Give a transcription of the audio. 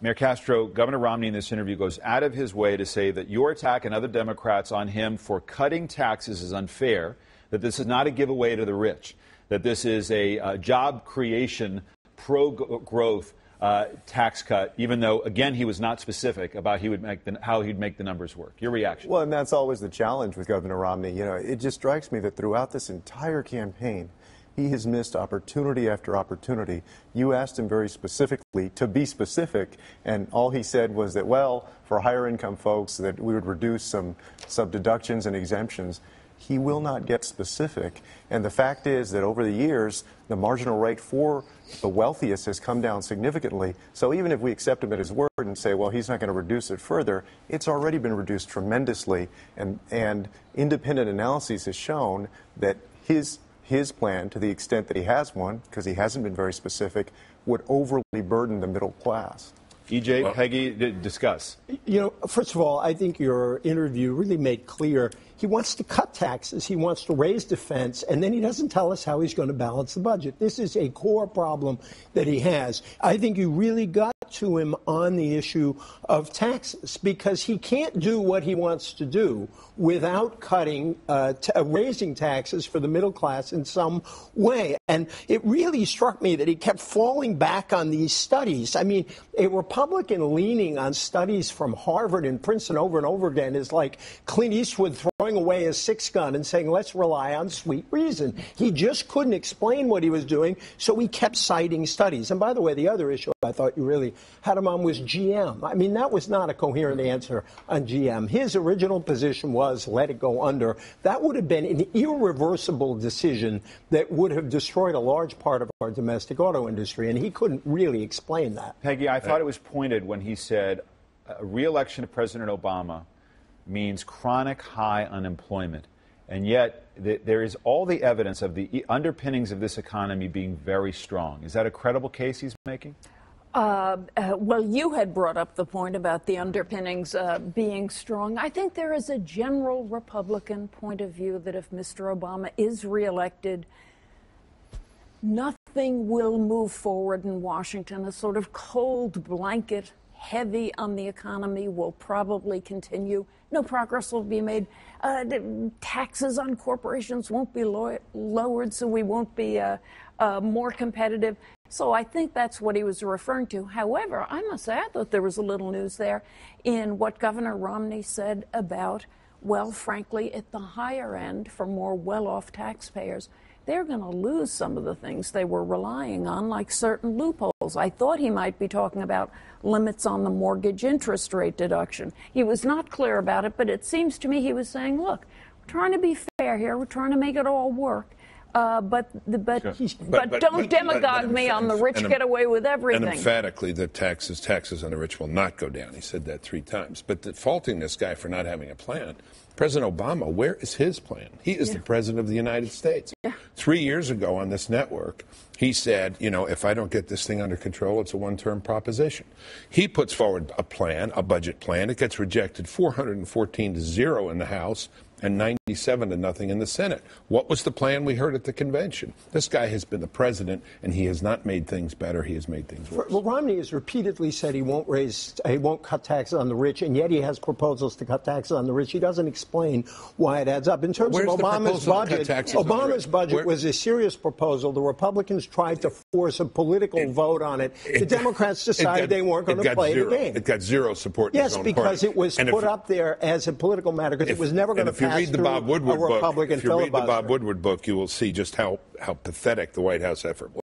Mayor Castro, Governor Romney in this interview goes out of his way to say that your attack and other Democrats on him for cutting taxes is unfair, that this is not a giveaway to the rich, that this is a job creation, pro-growth tax cut, even though, again, he was not specific about how he'd make the numbers work. Your reaction? Well, and that's always the challenge with Governor Romney. You know, it just strikes me that throughout this entire campaign, he has missed opportunity after opportunity. You asked him very specifically to be specific, and all he said was that, well, for higher income folks, that we would reduce some deductions and exemptions. He will not get specific. And the fact is that over the years, the marginal rate for the wealthiest has come down significantly. So even if we accept him at his word and say, well, he's not going to reduce it further, it's already been reduced tremendously. And independent analyses has shown that his plan, to the extent that he has one, because he hasn't been very specific, would overly burden the middle class. E.J., Peggy, discuss. You know, first of all, I think your interview really made clear he wants to cut taxes, he wants to raise defense, and then he doesn't tell us how he's going to balance the budget. This is a core problem that he has. I think you really got to him on the issue of taxes, because he can't do what he wants to do without cutting, raising taxes for the middle class in some way. And it really struck me that he kept falling back on these studies. I mean, a Republican leaning on studies from Harvard and Princeton over and over again is like Clint Eastwood throwing away his six-gun and saying, let's rely on sweet reason. He just couldn't explain what he was doing, so he kept citing studies. And by the way, the other issue I thought you really had him on was GM. I mean, that was not a coherent answer on GM. His original position was let it go under. That would have been an irreversible decision that would have destroyed a large part of our domestic auto industry, and he couldn't really explain that. Peggy, I thought it was pointed when he said a re-election of President Obama means chronic high unemployment. And yet there is all the evidence of the underpinnings of this economy being very strong. Is that a credible case he's making? Well, you had brought up the point about the underpinnings being strong. I think there is a general Republican point of view that if Mr. Obama is reelected, nothing will move forward in Washington. A sort of cold blanket, heavy on the economy, will probably continue. No progress will be made. Taxes on corporations won't be lowered, so we won't be more competitive. So I think that's what he was referring to. However, I must say, I thought there was a little news there in what Governor Romney said about, well, frankly, at the higher end, for more well-off taxpayers, they're going to lose some of the things they were relying on, like certain loopholes. I thought he might be talking about limits on the mortgage interest rate deduction. He was not clear about it, but it seems to me he was saying, look, we're trying to be fair here. We're trying to make it all work. But don't demagogue me on the rich get away with everything. And emphatically, the taxes on the rich will not go down. He said that 3 times. But faulting this guy for not having a plan, President Obama, where is his plan? He is the president of the United States. 3 years ago on this network, he said, you know, if I don't get this thing under control, it's a one-term proposition. He puts forward a plan, a budget plan. It gets rejected 414-0 in the House and 97-0 in the Senate. What was the plan we heard at the convention? This guy has been the president, and he has not made things better. He has made things worse. Well, Romney has repeatedly said he won't cut taxes on the rich, and yet he has proposals to cut taxes on the rich. He doesn't explain why it adds up. In terms of Obama's budget, was a serious proposal. The Republicans tried to force a political vote on it. The Democrats decided they weren't going to play the game. It got zero support. Yes, because it was put up there as a political matter, because it was never going to pass. If you read the Bob Woodward book, you will see just how pathetic the White House effort was.